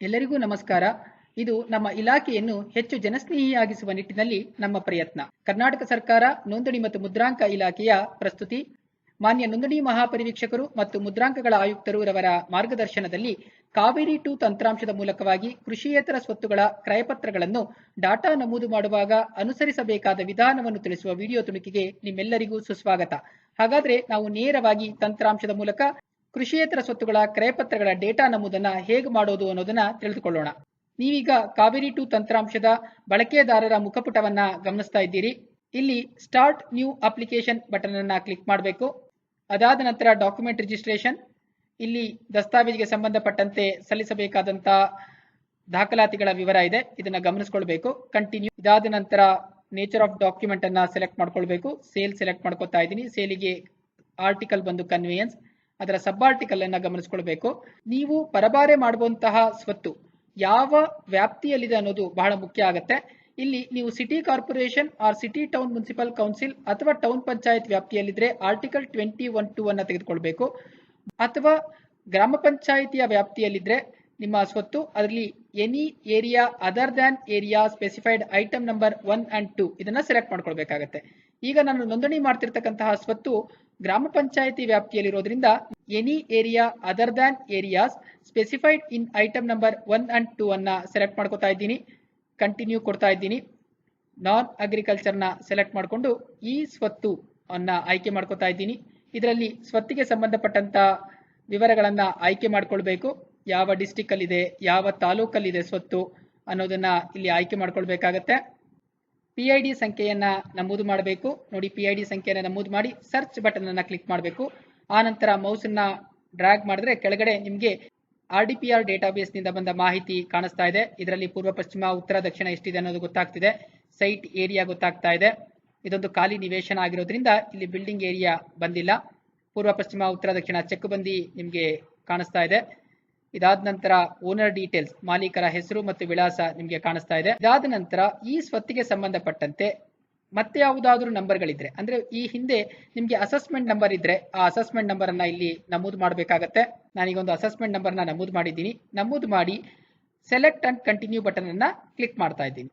ಎಲ್ಲರಿಗೂ ನಮಸ್ಕಾರ. ಇದು ನಮ್ಮ ಇಲಾಖೆಯನ್ನು ಹೆಚ್ಚು ಜನಸ್ನೇಹಿಯಾಗಿಸುವ ನಿಟ್ಟಿನಲ್ಲಿ ನಮ್ಮ ಪ್ರಯತ್ನ. ಕರ್ನಾಟಕ ಸರ್ಕಾರ ನೋಂದಣಿ ಮತ್ತು ಮುದ್ರಾಂಕ ಇಲಾಖೆಯ ಪ್ರಸ್ತುತಿ ಮಾನ್ಯ ನೋಂದಣಿ ಮಹಾಪರಿವೀಕ್ಷಕರು ಮತ್ತು ಮುದ್ರಾಂಕಗಳ ಆಯುಕ್ತರು ರವರ ಮಾರ್ಗದರ್ಶನದಲ್ಲಿ ಕಾವೇರಿ 2 ತಂತ್ರಾಂಶದ ಮೂಲಕವಾಗಿ ಕೃಷಿಯೇತರ ಸ್ವತ್ತುಗಳ ಕ್ರಯಪತ್ರಗಳನ್ನು ಡಾಟಾ ನಮೂದು ಮಾಡುವಾಗ ಅನುಸರಿಸಬೇಕಾದ ವಿಧಾನವನ್ನು ತಿಳಿಸುವ ವಿಡಿಯೋ ತುಣುಕಿಗೆ ನಿಮ್ಮೆಲ್ಲರಿಗೂ ಸುಸ್ವಾಗತ. ಹಾಗಾದ್ರೆ ನಾವು ನೇರವಾಗಿ ತಂತ್ರಾಂಶದ ಮೂಲಕ ಕೃಷಿಯೇತರ ಸ್ವತ್ತುಗಳ ಕ್ರಯಪತ್ರಗಳ ಡೇಟಾ ನಮೂದನ್ನ ಹೇಗೆ ಮಾಡೋದು ಅನ್ನೋದನ್ನ ತಿಳಿದುಕೊಳ್ಳೋಣ. ನೀವೀಗ ಕಾವೇರಿ 2 ತಂತ್ರಾಂಶದ ಬಳಕೆದಾರರ ಮುಖಪುಟವನ್ನ ಗಮನಿಸ್ತಾ ಇದ್ದೀರಿ. ಇಲ್ಲಿ ಸ್ಟಾರ್ಟ್ ನ್ಯೂ ಅಪ್ಲಿಕೇಶನ್ ಬಟನ್ ಅನ್ನ ಕ್ಲಿಕ್ ಮಾಡಬೇಕು. ಅದಾದ ನಂತರ ಡಾಕ್ಯುಮೆಂಟ್ ರಿಜಿಸ್ಟ್ರೇಷನ್, ಇಲ್ಲಿ ದಸ್ತಾವೇಜಿಗೆ ಸಂಬಂಧಪಟ್ಟಂತೆ ಸಲ್ಲಿಸಬೇಕಾದಂತ ದಾಖಲಾತಿಗಳ ವಿವರ ಇದೆ, ಇದನ್ನ ಗಮನಿಸಿಕೊಳ್ಬೇಕು. ಕಂಟಿನ್ಯೂ. ಇದಾದ ನಂತರ ನೇಚರ್ ಆಫ್ ಡಾಕ್ಯುಮೆಂಟ್ ಅನ್ನ ಸೆಲೆಕ್ಟ್ ಮಾಡ್ಕೊಳ್ಬೇಕು. ಸೇಲ್ ಸೆಲೆಕ್ಟ್ ಮಾಡ್ಕೊತಾ ಇದ್ದೀನಿ. ಸೇಲಿಗೆ ಆರ್ಟಿಕಲ್ ಬಂದು ಕನ್ವೇಯನ್ಸ್, ಅದರ ಸಬ್ ಆರ್ಟಿಕಲ್ ಅನ್ನ ಗಮನಿಸಿಕೊಳ್ಬೇಕು. ನೀವು ಪರಬಾರೆ ಮಾಡುವಂತಹ ಸ್ವತ್ತು ಯಾವ ವ್ಯಾಪ್ತಿಯಲ್ಲಿದೆ ಅನ್ನೋದು ಬಹಳ ಮುಖ್ಯ ಆಗುತ್ತೆ. ಇಲ್ಲಿ ನೀವು city corporation or city town municipal council ಅಥವಾ ಟೌನ್ ಪಂಚಾಯತ್ ವ್ಯಾಪ್ತಿಯಲ್ಲಿದ್ರೆ ಆರ್ಟಿಕಲ್ 21(2) ಅನ್ನ ತೆಗೆದುಕೊಳ್ಬೇಕು. ಅಥವಾ ಗ್ರಾಮ ಪಂಚಾಯಿತಿಯ ವ್ಯಾಪ್ತಿಯಲ್ಲಿದ್ರೆ ನಿಮ್ಮ ಸ್ವತ್ತು ಅದರಲ್ಲಿ any area other than area specified item number 1 and 2 ಇದನ್ನ ಸೆಲೆಕ್ಟ್ ಮಾಡ್ಕೊಳ್ಬೇಕಾಗತ್ತೆ. ಈಗ ನಾನು ನೋಂದಣಿ ಮಾಡ್ತಿರ್ತಕ್ಕಂತಹ ಸ್ವತ್ತು ಗ್ರಾಮ ಪಂಚಾಯಿತಿ ವ್ಯಾಪ್ತಿಯಲ್ಲಿರೋದ್ರಿಂದ any area other than areas specified in item number 1 and 2 ಅನ್ನ ಸೆಲೆಕ್ಟ್ ಮಾಡ್ಕೊತಾ ಇದ್ದೀನಿ. ಕಂಟಿನ್ಯೂ ಕೊಡ್ತಾ ಇದ್ದೀನಿ. ನಾನ್ ಅಗ್ರಿಕಲ್ಚರ್ನ ಸೆಲೆಕ್ಟ್ ಮಾಡಿಕೊಂಡು ಈ ಸ್ವತ್ತು ಅನ್ನ ಆಯ್ಕೆ ಮಾಡ್ಕೊತಾ ಇದ್ದೀನಿ. ಇದರಲ್ಲಿ ಸ್ವತ್ತಿಗೆ ಸಂಬಂಧಪಟ್ಟಂತ ವಿವರಗಳನ್ನ ಆಯ್ಕೆ ಮಾಡ್ಕೊಳ್ಬೇಕು. ಯಾವ ಡಿಸ್ಟಿಕ್ ಅಲ್ಲಿದೆ, ಯಾವ ತಾಲೂಕಲ್ಲಿದೆ ಸ್ವತ್ತು ಅನ್ನೋದನ್ನ ಇಲ್ಲಿ ಆಯ್ಕೆ ಮಾಡ್ಕೊಳ್ಬೇಕಾಗತ್ತೆ. PID ಸಂಖ್ಯೆಯನ್ನ ನಮೂದು ಮಾಡಬೇಕು. ನೋಡಿ, PID ಸಂಖ್ಯೆಯನ್ನ ನಮೂದು ಮಾಡಿ ಸರ್ಚ್ ಬಟನ್ ಅನ್ನ ಕ್ಲಿಕ್ ಮಾಡಬೇಕು. ಆ ನಂತರ ಮೌಸ್ ಅನ್ನ ಡ್ರ್ಯಾಗ್ ಮಾಡಿದ್ರೆ ಕೆಳಗಡೆ ನಿಮಗೆ RDPR ಡೇಟಾಬೇಸ್ ನಿಂದ ಬಂದ ಮಾಹಿತಿ ಕಾಣಿಸ್ತಾ ಇದೆ. ಇದರಲ್ಲಿ ಪೂರ್ವ, ಪಶ್ಚಿಮ, ಉತ್ತರ, ದಕ್ಷಿಣ ಎಷ್ಟಿದೆ ಅನ್ನೋದು ಗೊತ್ತಾಗ್ತಿದೆ. ಸೈಟ್ ಏರಿಯಾ ಗೊತ್ತಾಗ್ತಾ ಇದೆ. ಇದೊಂದು ಖಾಲಿ ನಿವೇಶನ ಆಗಿರೋದ್ರಿಂದ ಇಲ್ಲಿ ಬಿಲ್ಡಿಂಗ್ ಏರಿಯಾ ಬಂದಿಲ್ಲ. ಪೂರ್ವ, ಪಶ್ಚಿಮ, ಉತ್ತರ, ದಕ್ಷಿಣ ಚೆಕ್ ಬಂದಿ ನಿಮಗೆ ಕಾಣಿಸ್ತಾ ಇದೆ. ಇದಾದ ನಂತರ ಓನರ್ ಡೀಟೇಲ್ಸ್, ಮಾಲೀಕರ ಹೆಸರು ಮತ್ತು ವಿಳಾಸ ನಿಮಗೆ ಕಾಣಿಸ್ತಾ ಇದೆ. ಇದಾದ ನಂತರ ಈ ಸ್ವತ್ತಿಗೆ ಸಂಬಂಧಪಟ್ಟಂತೆ ಮತ್ತೆ ಯಾವುದಾದ್ರೂ ನಂಬರ್ಗಳಿದ್ರೆ, ಅಂದ್ರೆ ಈ ಹಿಂದೆ ನಿಮ್ಗೆ ಅಸೆಸ್ಮೆಂಟ್ ನಂಬರ್ ಇದ್ರೆ ಆ ಅಸೆಸ್ಮೆಂಟ್ ನಂಬರ್ ಅನ್ನ ಇಲ್ಲಿ ನಮೂದು ಮಾಡಬೇಕಾಗತ್ತೆ. ನಾನೀಗ ಒಂದು ಅಸೆಸ್ಮೆಂಟ್ ನಂಬರ್ ನ ನಮೂದು ಮಾಡಿದ್ದೀನಿ. ನಮೂದು ಮಾಡಿ ಸೆಲೆಕ್ಟ್ ಅಂಡ್ ಕಂಟಿನ್ಯೂ ಬಟನ್ ಅನ್ನ ಕ್ಲಿಕ್ ಮಾಡ್ತಾ ಇದ್ದೀನಿ.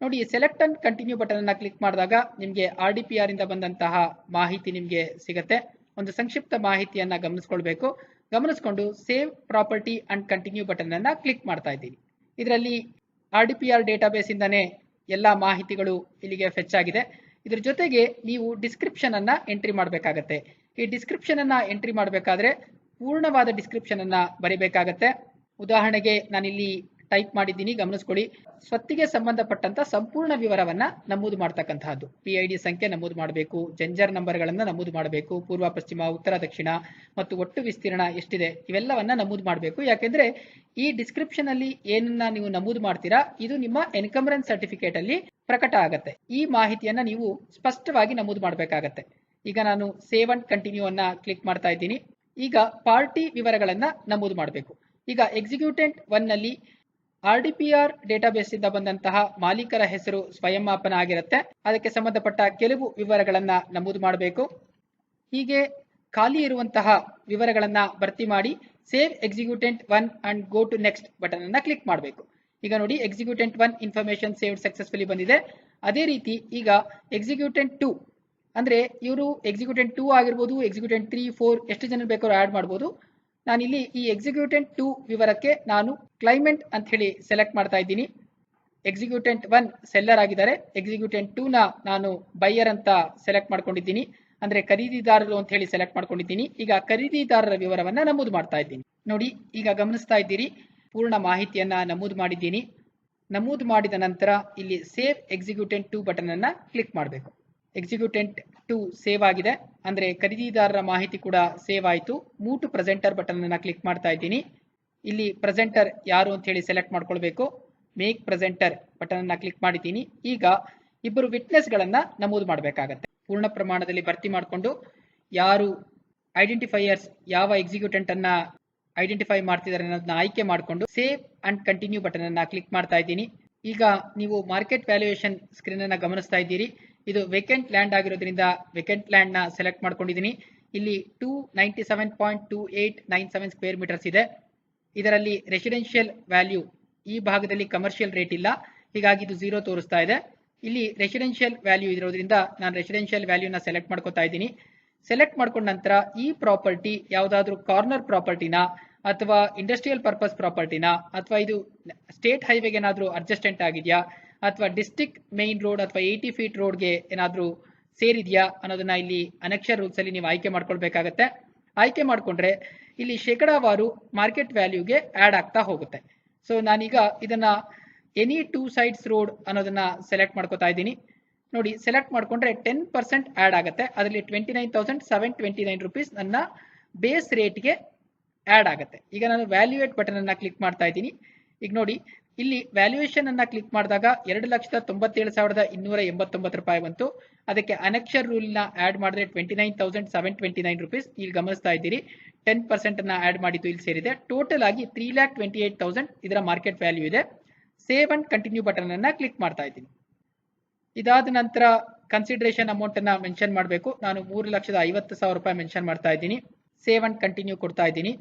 ನೋಡಿ, ಸೆಲೆಕ್ಟ್ ಅಂಡ್ ಕಂಟಿನ್ಯೂ ಬಟನ್ ಅನ್ನ ಕ್ಲಿಕ್ ಮಾಡಿದಾಗ ನಿಮ್ಗೆ RDPR ಇಂದ ಬಂದಂತಹ ಮಾಹಿತಿ ನಿಮ್ಗೆ ಸಿಗತ್ತೆ. ಒಂದು ಸಂಕ್ಷಿಪ್ತ ಮಾಹಿತಿಯನ್ನ ಗಮನಿಸ್ಕೊಳ್ಬೇಕು. ಗಮನಿಸಿಕೊಂಡು save property and continue button ಅನ್ನ ಕ್ಲಿಕ್ ಮಾಡ್ತಾ ಇದ್ದೀನಿ. ಇದರಲ್ಲಿ RDPR ಡೇಟಾಬೇಸ್ ಇಂದಾನೆ ಎಲ್ಲಾ ಮಾಹಿತಿಗಳು ಇಲ್ಲಿಗೆ ಫೆಚ್ ಆಗಿದೆ. ಇದ್ರ ಜೊತೆಗೆ ನೀವು ಡಿಸ್ಕ್ರಿಪ್ಷನ್ ಅನ್ನ ಎಂಟ್ರಿ ಮಾಡಬೇಕಾಗತ್ತೆ. ಈ ಡಿಸ್ಕ್ರಿಪ್ಷನ್ ಅನ್ನ ಎಂಟ್ರಿ ಮಾಡಬೇಕಾದ್ರೆ ಪೂರ್ಣವಾದ ಡಿಸ್ಕ್ರಿಪ್ಷನ್ ಅನ್ನ ಬರೀಬೇಕಾಗತ್ತೆ. ಉದಾಹರಣೆಗೆ ನಾನಿಲ್ಲಿ ಟೈಪ್ ಮಾಡಿದ್ದೀನಿ, ಗಮನಿಸ್ಕೊಳ್ಳಿ. ಸ್ವತ್ತಿಗೆ ಸಂಬಂಧಪಟ್ಟಂತ ಸಂಪೂರ್ಣ ವಿವರವನ್ನ ನಮೂದು ಮಾಡ್ತಕ್ಕಂತಹದ್ದು. PID ಸಂಖ್ಯೆ ನಮೂದು ಮಾಡಬೇಕು, ಜಂಜರ್ ನಂಬರ್ಗಳನ್ನ ನಮೂದು ಮಾಡಬೇಕು, ಪೂರ್ವ, ಪಶ್ಚಿಮ, ಉತ್ತರ, ದಕ್ಷಿಣ ಮತ್ತು ಒಟ್ಟು ವಿಸ್ತೀರ್ಣ ಎಷ್ಟಿದೆ ಇವೆಲ್ಲವನ್ನ ನಮೂದು ಮಾಡಬೇಕು. ಯಾಕೆಂದ್ರೆ ಈ ಡಿಸ್ಕ್ರಿಪ್ಷನ್ ಅಲ್ಲಿ ಏನನ್ನ ನೀವು ನಮೂದು ಮಾಡ್ತೀರಾ ಇದು ನಿಮ್ಮ ಎನ್ಕಂಬರೆನ್ಸ್ ಸರ್ಟಿಫಿಕೇಟ್ ಅಲ್ಲಿ ಪ್ರಕಟ ಆಗತ್ತೆ. ಈ ಮಾಹಿತಿಯನ್ನ ನೀವು ಸ್ಪಷ್ಟವಾಗಿ ನಮೂದು ಮಾಡಬೇಕಾಗತ್ತೆ. ಈಗ ನಾನು ಸೇವ್ ಅಂಡ್ ಕಂಟಿನ್ಯೂ ಅನ್ನ ಕ್ಲಿಕ್ ಮಾಡ್ತಾ ಇದ್ದೀನಿ. ಈಗ ಪಾರ್ಟಿ ವಿವರಗಳನ್ನ ನಮೂದು ಮಾಡಬೇಕು. ಈಗ ಎಕ್ಸಿಕ್ಯೂಟೆಂಟ್ 1 ನಲ್ಲಿ RDPR ಡೇಟಾಬೇಸ್ ಇಂದ ಬಂದಂತಹ ಮಾಲೀಕರ ಹೆಸರು ಸ್ವಯಂ ಮಾಪನ ಆಗಿರುತ್ತೆ. ಅದಕ್ಕೆ ಸಂಬಂಧಪಟ್ಟ ಕೆಲವು ವಿವರಗಳನ್ನ ನಮೂದು ಮಾಡಬೇಕು. ಹೀಗೆ ಖಾಲಿ ಇರುವಂತಹ ವಿವರಗಳನ್ನ ಭರ್ತಿ ಮಾಡಿ save executant 1 and go to next button ಅನ್ನ ಕ್ಲಿಕ್ ಮಾಡಬೇಕು. ಈಗ ನೋಡಿ, ಎಕ್ಸಿಕ್ಯೂಟೆಂಟ್ 1 ಇನ್ಫಾರ್ಮೇಶನ್ ಸೇವ್ಡ್ ಸಕ್ಸಸ್ಫುಲಿ ಬಂದಿದೆ. ಅದೇ ರೀತಿ ಈಗ ಎಕ್ಸಿಕ್ಯೂಟೆಂಟ್ 2 ಅಂದ್ರೆ ಇವರು ಎಕ್ಸಿಕ್ಯೂಟೆಂಟ್ 2 ಆಗಿರ್ಬೋದು, ಎಕ್ಸಿಕ್ಯೂಟೆಂಟ್ 3, 4 ಎಷ್ಟು ಜನ ಬೇಕಾದ್ರೂ ಆಡ್ ಮಾಡ್ಬೋದು. ನಾನಿಲ್ಲಿ ಈ ಎಕ್ಸಿಕ್ಯೂಟೆಂಟ್ 2 ವಿವರಕ್ಕೆ ನಾನು ಕ್ಲೈಮೆಂಟ್ ಅಂತ ಹೇಳಿ ಸೆಲೆಕ್ಟ್ ಮಾಡ್ತಾ ಇದ್ದೀನಿ. ಎಕ್ಸಿಕ್ಯೂಟೆಂಟ್ 1 ಸೆಲ್ಲರ್ ಆಗಿದ್ದಾರೆ. ಎಕ್ಸಿಕ್ಯೂಟೆಂಟ್ 2 ನ ನಾನು ಬೈಯರ್ ಅಂತ ಸೆಲೆಕ್ಟ್ ಮಾಡ್ಕೊಂಡಿದ್ದೀನಿ, ಅಂದ್ರೆ ಖರೀದಿದಾರರು ಅಂತ ಹೇಳಿ ಸೆಲೆಕ್ಟ್ ಮಾಡ್ಕೊಂಡಿದ್ದೀನಿ. ಈಗ ಖರೀದಿದಾರರ ವಿವರವನ್ನ ನಮೂದು ಮಾಡ್ತಾ ಇದ್ದೀನಿ. ನೋಡಿ, ಈಗ ಗಮನಿಸ್ತಾ ಇದ್ದೀರಿ, ಪೂರ್ಣ ಮಾಹಿತಿಯನ್ನ ನಮೂದು ಮಾಡಿದ್ದೀನಿ. ನಮೂದು ಮಾಡಿದ ನಂತರ ಇಲ್ಲಿ ಸೇವ್ ಎಕ್ಸಿಕ್ಯೂಟೆಂಟ್ 2 ಬಟನ್ ಅನ್ನ ಕ್ಲಿಕ್ ಮಾಡಬೇಕು. ಎಕ್ಸಿಕ್ಯೂಟೆಂಟ್ 2 ಸೇವ್ ಆಗಿದೆ, ಅಂದ್ರೆ ಖರೀದಿದಾರರ ಮಾಹಿತಿ ಕೂಡ ಸೇವ್ ಆಯಿತು. ಮೂವ್ ಟು ಪ್ರೆಸೆಂಟರ್ ಬಟನ್ ಅನ್ನ ಕ್ಲಿಕ್ ಮಾಡ್ತಾ ಇದ್ದೀನಿ. ಇಲ್ಲಿ ಪ್ರೆಸೆಂಟರ್ ಯಾರು ಅಂತ ಹೇಳಿ ಸೆಲೆಕ್ಟ್ ಮಾಡ್ಕೊಳ್ಬೇಕು. ಮೇಕ್ ಪ್ರೆಸೆಂಟರ್ ಬಟನ್ ಅನ್ನ ಕ್ಲಿಕ್ ಮಾಡಿದ್ದೀನಿ. ಈಗ ಇಬ್ಬರು ವಿಟ್ನೆಸ್ ಗಳನ್ನ ನಮೂದು ಮಾಡಬೇಕಾಗತ್ತೆ. ಪೂರ್ಣ ಪ್ರಮಾಣದಲ್ಲಿ ಭರ್ತಿ ಮಾಡಿಕೊಂಡು ಯಾರು ಐಡೆಂಟಿಫೈಯರ್ಸ್ ಯಾವ ಎಕ್ಸಿಕ್ಯೂಟೆಂಟ್ ಅನ್ನ ಐಡೆಂಟಿಫೈ ಮಾಡ್ತಿದ್ದಾರೆ ಅನ್ನೋದನ್ನ ಆಯ್ಕೆ ಮಾಡಿಕೊಂಡು ಸೇವ್ ಅಂಡ್ ಕಂಟಿನ್ಯೂ ಬಟನ್ ಅನ್ನ ಕ್ಲಿಕ್ ಮಾಡ್ತಾ ಇದ್ದೀನಿ. ಈಗ ನೀವು ಮಾರ್ಕೆಟ್ ವ್ಯಾಲ್ಯೂಯೇಷನ್ ಸ್ಕ್ರೀನ್ ಅನ್ನ ಗಮನಿಸ್ತಾ ಇದ್ದೀರಿ. ಇದು ವೇಕೆಂಟ್ ಲ್ಯಾಂಡ್ ಆಗಿರೋದ್ರಿಂದ ವೇಕೆಂಟ್ ಲ್ಯಾಂಡ್ ನ ಸೆಲೆಕ್ಟ್ ಮಾಡ್ಕೊಂಡಿದ್ದೀನಿ. ಇಲ್ಲಿ 297.2897 ಸ್ಕ್ವೇರ್ ಮೀಟರ್ಸ್ ಇದೆ. ಇದರಲ್ಲಿ ರೆಸಿಡೆನ್ಷಿಯಲ್ ವ್ಯಾಲ್ಯೂ ಈ ಭಾಗದಲ್ಲಿ ಕಮರ್ಷಿಯಲ್ ರೇಟ್ ಇಲ್ಲ, ಹೀಗಾಗಿ ಇದು 0 ತೋರಿಸ್ತಾ ಇದೆ. ಇಲ್ಲಿ ರೆಸಿಡೆನ್ಷಿಯಲ್ ವ್ಯಾಲ್ಯೂ ಇರೋದ್ರಿಂದ ನಾನು ರೆಸಿಡೆನ್ಷಿಯಲ್ ವ್ಯಾಲ್ಯೂನ ಸೆಲೆಕ್ಟ್ ಮಾಡ್ಕೋತಾ ಇದ್ದೀನಿ. ಸೆಲೆಕ್ಟ್ ಮಾಡ್ಕೊಂಡ ನಂತರ ಈ ಪ್ರಾಪರ್ಟಿ ಯಾವುದಾದ್ರೂ ಕಾರ್ನರ್ ಪ್ರಾಪರ್ಟಿನ ಅಥವಾ ಇಂಡಸ್ಟ್ರಿಯಲ್ ಪರ್ಪಸ್ ಪ್ರಾಪರ್ಟಿನ ಅಥವಾ ಇದು ಸ್ಟೇಟ್ ಹೈವೇಗೆ ಏನಾದರೂ ಅಡ್ಜಸ್ಟೆಂಟ್ ಆಗಿದೆಯಾ ಅಥವಾ ಡಿಸ್ಟ್ರಿಕ್ಟ್ ಮೇನ್ ರೋಡ್ ಅಥವಾ 80 ಫೀಟ್ ರೋಡ್ಗೆ ಏನಾದರೂ ಸೇರಿದೆಯಾ ಅನ್ನೋದನ್ನ ಇಲ್ಲಿ ಅನೆಕ್ಷರ್ ರೂಲ್ಸ್ ಅಲ್ಲಿ ನೀವು ಆಯ್ಕೆ ಮಾಡ್ಕೊಳ್ಬೇಕಾಗತ್ತೆ. ಆಯ್ಕೆ ಮಾಡ್ಕೊಂಡ್ರೆ ಇಲ್ಲಿ ಶೇಕಡಾವಾರು ಮಾರ್ಕೆಟ್ ವ್ಯಾಲ್ಯೂಗೆ ಆಡ್ ಆಗ್ತಾ ಹೋಗುತ್ತೆ. ಸೊ ನಾನೀಗ ಇದನ್ನ ಎನಿ 2 ಸೈಡ್ಸ್ ರೋಡ್ ಅನ್ನೋದನ್ನ ಸೆಲೆಕ್ಟ್ ಮಾಡ್ಕೋತಾ ಇದ್ದೀನಿ. ನೋಡಿ, ಸೆಲೆಕ್ಟ್ ಮಾಡ್ಕೊಂಡ್ರೆ 10% ಆಡ್ ಆಗುತ್ತೆ. ಅದರಲ್ಲಿ 29,729 ರುಪೀಸ್ ನನ್ನ ಬೇಸ್ ರೇಟ್ಗೆ ಆಡ್ ಆಗುತ್ತೆ. ಈಗ ನಾನು ವ್ಯಾಲ್ಯೂಯೇಟ್ ಬಟನ್ ಅನ್ನ ಕ್ಲಿಕ್ ಮಾಡ್ತಾ ಇದ್ದೀನಿ. ಈಗ ನೋಡಿ, ಇಲ್ಲಿ ವ್ಯಾಲ್ಯೂಯೇಷನ್ ಅನ್ನ ಕ್ಲಿಕ್ ಮಾಡಿದಾಗ 2,97,289 ರೂಪಾಯಿ ಬಂತು. ಅದಕ್ಕೆ ಅನೆಕ್ಷರ್ ರೂಲ್ ನ ಆಡ್ ಮಾಡಿದ್ರೆ 29,729 ರುಪೀಸ್ ಇಲ್ಲಿ ಗಮನಿಸ್ತಾ ಇದ್ದೀರಿ. 10% ಅನ್ನ ಆಡ್ ಮಾಡಿದ್ದು ಇಲ್ಲಿ ಸೇರಿದೆ. ಟೋಟಲ್ ಆಗಿ 3,28,000 ಇದರ ಮಾರ್ಕೆಟ್ ವ್ಯಾಲ್ಯೂ ಇದೆ. ಸೇವ್ ಅಂಡ್ ಕಂಟಿನ್ಯೂ ಬಟನ್ ಅನ್ನ ಕ್ಲಿಕ್ ಮಾಡ್ತಾ ಇದ್ದೀನಿ. ಇದಾದ ನಂತರ ಕನ್ಸಿಡರೇಷನ್ ಅಮೌಂಟ್ ಅನ್ನ ಮೆನ್ಷನ್ ಮಾಡಬೇಕು. ನಾನು 3,50,000 ರೂಪಾಯಿ ಮೆನ್ಷನ್ ಮಾಡ್ತಾ ಇದ್ದೀನಿ. ಸೇವ್ ಅಂಡ್ ಕಂಟಿನ್ಯೂ ಕೊಡ್ತಾ ಇದ್ದೀನಿ.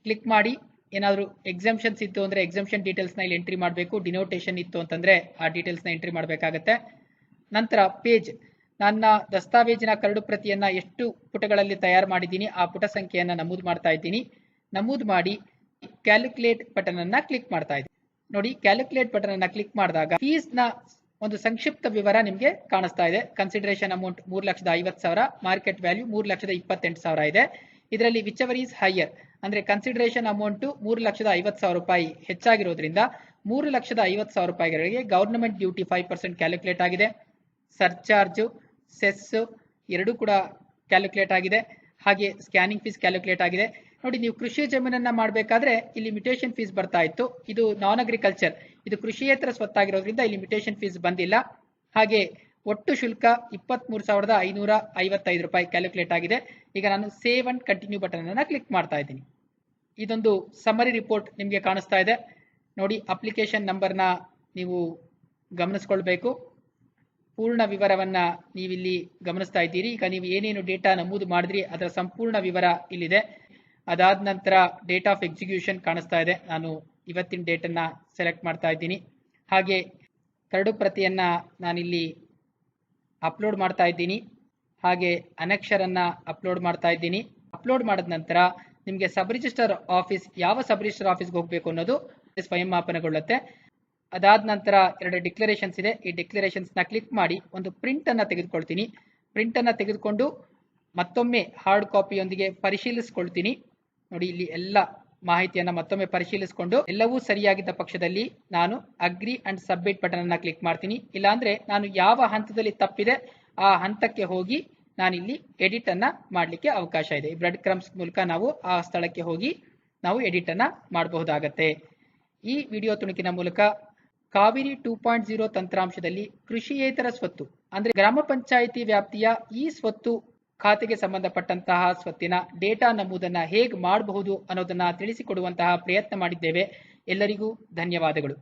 ಕ್ಲಿಕ್ ಮಾಡಿ. ಏನಾದರೂ ಎಕ್ಸಂಪ್ಷನ್ಸ್ ಇತ್ತು ಅಂದ್ರೆ ಎಕ್ಸಂಪ್ಷನ್ ಡೀಟೇಲ್ಸ್ ನ ಇಲ್ಲಿ ಎಂಟ್ರಿ ಮಾಡಬೇಕು. ಡಿನೋಟೇಷನ್ ಇತ್ತು ಅಂತಂದ್ರೆ ಆ ಡೀಟೇಲ್ಸ್ ನ ಎಂಟ್ರಿ ಮಾಡಬೇಕಾಗತ್ತೆ. ನಂತರ ಪೇಜ್, ನನ್ನ ದಸ್ತಾವೇಜಿನ ಕರಡು ಪ್ರತಿಯನ್ನ ಎಷ್ಟು ಪುಟಗಳಲ್ಲಿ ತಯಾರು ಮಾಡಿದ್ದೀನಿ ಆ ಪುಟ ಸಂಖ್ಯೆಯನ್ನ ನಮೂದು ಮಾಡ್ತಾ ಇದ್ದೀನಿ. ನಮೂದು ಮಾಡಿ ಕ್ಯಾಲ್ಕುಲೇಟ್ ಬಟನ್ ಅನ್ನ ಕ್ಲಿಕ್ ಮಾಡ್ತಾ ಇದ್ದೀನಿ. ನೋಡಿ, ಕ್ಯಾಲ್ಕುಲೇಟ್ ಬಟನ್ ಅನ್ನ ಕ್ಲಿಕ್ ಮಾಡಿದಾಗ ಫೀಸ್ ನ ಒಂದು ಸಂಕ್ಷಿಪ್ತ ವಿವರ ನಿಮಗೆ ಕಾಣಿಸ್ತಾ ಇದೆ. ಕನ್ಸಿಡರೇಷನ್ ಅಮೌಂಟ್ 3,50,000, ಮಾರ್ಕೆಟ್ ವ್ಯಾಲ್ಯೂ 3,28,000 ಇದೆ. ಇದರಲ್ಲಿ ವಿಚೆವರ್ ಈಸ್ ಹೈಯರ್ ಅಂದ್ರೆ ಕನ್ಸಿಡರೇಷನ್ ಅಮೌಂಟ್ 3,50,000 ರೂಪಾಯಿ ಹೆಚ್ಚಾಗಿರೋದ್ರಿಂದ 3,50,000 ರೂಪಾಯಿಗಳಿಗೆ ಗವರ್ನಮೆಂಟ್ ಡ್ಯೂಟಿ 5% ಕ್ಯಾಲ್ಕುಲೇಟ್ ಆಗಿದೆ. ಸರ್ಚಾರ್ಜ್, ಸೆಸ್ ಎರಡೂ ಕೂಡ ಕ್ಯಾಲ್ಕುಲೇಟ್ ಆಗಿದೆ. ಹಾಗೆ ಸ್ಕ್ಯಾನಿಂಗ್ ಫೀಸ್ ಕ್ಯಾಲ್ಕುಲೇಟ್ ಆಗಿದೆ. ನೋಡಿ, ನೀವು ಕೃಷಿ ಜಮೀನನ್ನ ಮಾಡಬೇಕಾದ್ರೆ ಇಲ್ಲಿ ಮ್ಯೂಟೇಷನ್ ಫೀಸ್ ಬರ್ತಾ ಇತ್ತು. ಇದು ನಾನ್ ಅಗ್ರಿಕಲ್ಚರ್, ಇದು ಕೃಷಿಯೇತರ ಸ್ವತ್ತಾಗಿರೋದ್ರಿಂದ ಇಲ್ಲಿ ಮ್ಯೂಟೇಷನ್ ಫೀಸ್ ಬಂದಿಲ್ಲ. ಹಾಗೆ ಒಟ್ಟು ಶುಲ್ಕ 23,555 ರೂಪಾಯಿ ಕ್ಯಾಲ್ಕುಲೇಟ್ ಆಗಿದೆ. ಈಗ ನಾನು ಸೇವ್ ಅಂಡ್ ಕಂಟಿನ್ಯೂ ಬಟನ್ ಅನ್ನ ಕ್ಲಿಕ್ ಮಾಡ್ತಾ ಇದ್ದೀನಿ. ಇದೊಂದು ಸಮರಿ ರಿಪೋರ್ಟ್ ನಿಮಗೆ ಕಾಣಿಸ್ತಾ ಇದೆ. ನೋಡಿ, ಅಪ್ಲಿಕೇಶನ್ ನಂಬರ್ನ ನೀವು ಗಮನಿಸ್ಕೊಳ್ಬೇಕು. ಪೂರ್ಣ ವಿವರವನ್ನ ನೀವಿಲ್ಲಿ ಗಮನಿಸ್ತಾ ಇದ್ದೀರಿ. ಈಗ ನೀವು ಏನೇನು ಡೇಟಾ ನಮೂದು ಮಾಡಿದ್ರಿ ಅದರ ಸಂಪೂರ್ಣ ವಿವರ ಇಲ್ಲಿದೆ. ಅದಾದ ನಂತರ ಡೇಟ್ ಆಫ್ ಎಕ್ಸಿಕ್ಯೂಷನ್ ಕಾಣಿಸ್ತಾ ಇದೆ. ನಾನು ಇವತ್ತಿನ ಡೇಟನ್ನ ಸೆಲೆಕ್ಟ್ ಮಾಡ್ತಾ ಇದ್ದೀನಿ. ಹಾಗೆ ಕರಡು ಪ್ರತಿಯನ್ನ ನಾನಿಲ್ಲಿ ಅಪ್ಲೋಡ್ ಮಾಡ್ತಾ ಇದ್ದೀನಿ. ಹಾಗೆ ಅನೆಕ್ಷರನ್ನ ಅಪ್ಲೋಡ್ ಮಾಡ್ತಾ ಇದ್ದೀನಿ. ಅಪ್ಲೋಡ್ ಮಾಡಿದ ನಂತರ ನಿಮಗೆ ಸಬ್ ರಿಜಿಸ್ಟರ್ ಆಫೀಸ್, ಯಾವ ಸಬ್ ರಿಜಿಸ್ಟರ್ ಆಫೀಸ್ಗೆ ಹೋಗಬೇಕು ಅನ್ನೋದು ಸ್ವಯಂ ಮಾಪನಗೊಳ್ಳುತ್ತೆ. ಅದಾದ ನಂತರ 2 ಡಿಕ್ಲರೇಷನ್ಸ್ ಇದೆ. ಈ ಡಿಕ್ಲರೇಷನ್ಸ್ ನ ಕ್ಲಿಕ್ ಮಾಡಿ ಒಂದು ಪ್ರಿಂಟ್ ಅನ್ನ ತೆಗೆದುಕೊಳ್ತೀನಿ. ಪ್ರಿಂಟ್ ಅನ್ನ ತೆಗೆದುಕೊಂಡು ಮತ್ತೊಮ್ಮೆ ಹಾರ್ಡ್ ಕಾಪಿಯೊಂದಿಗೆ ಪರಿಶೀಲಿಸಿಕೊಳ್ತೀನಿ. ನೋಡಿ, ಇಲ್ಲಿ ಎಲ್ಲ ಮಾಹಿತಿಯನ್ನ ಮತ್ತೊಮ್ಮೆ ಪರಿಶೀಲಿಸಿಕೊಂಡು ಎಲ್ಲವೂ ಸರಿಯಾಗಿದ್ದ ಪಕ್ಷದಲ್ಲಿ ನಾನು ಅಗ್ರಿ ಅಂಡ್ ಸಬ್ಮಿಟ್ ಬಟನ್ ಅನ್ನ ಕ್ಲಿಕ್ ಮಾಡ್ತೀನಿ. ಇಲ್ಲಾಂದ್ರೆ ನಾನು ಯಾವ ಹಂತದಲ್ಲಿ ತಪ್ಪಿದೆ ಆ ಹಂತಕ್ಕೆ ಹೋಗಿ ನಾನಿಲ್ಲಿ ಎಡಿಟ್ ಅನ್ನ ಮಾಡಲಿಕ್ಕೆ ಅವಕಾಶ ಇದೆ. ಈ ಬ್ರೆಡ್ ಕ್ರಮ್ಸ್ ಮೂಲಕ ನಾವು ಆ ಸ್ಥಳಕ್ಕೆ ಹೋಗಿ ನಾವು ಎಡಿಟ್ ಅನ್ನ ಮಾಡಬಹುದಾಗತ್ತೆ. ಈ ವಿಡಿಯೋ ತುಣುಕಿನ ಮೂಲಕ ಕಾವೇರಿ 2.0 ತಂತ್ರಾಂಶದಲ್ಲಿ ಕೃಷಿಯೇತರ ಸ್ವತ್ತು ಅಂದ್ರೆ ಗ್ರಾಮ ಪಂಚಾಯಿತಿ ವ್ಯಾಪ್ತಿಯ ಈ ಸ್ವತ್ತು ಖಾತೆಗೆ ಸಂಬಂಧಪಟ್ಟಂತಹ ಸ್ವತ್ತಿನ ಡೇಟಾ ನಮೂದನ್ನ ಹೇಗೆ ಮಾಡಬಹುದು ಅನ್ನೋದನ್ನ ತಿಳಿಸಿಕೊಡುವಂತಹ ಪ್ರಯತ್ನ ಮಾಡಿದ್ದೇವೆ. ಎಲ್ಲರಿಗೂ ಧನ್ಯವಾದಗಳು.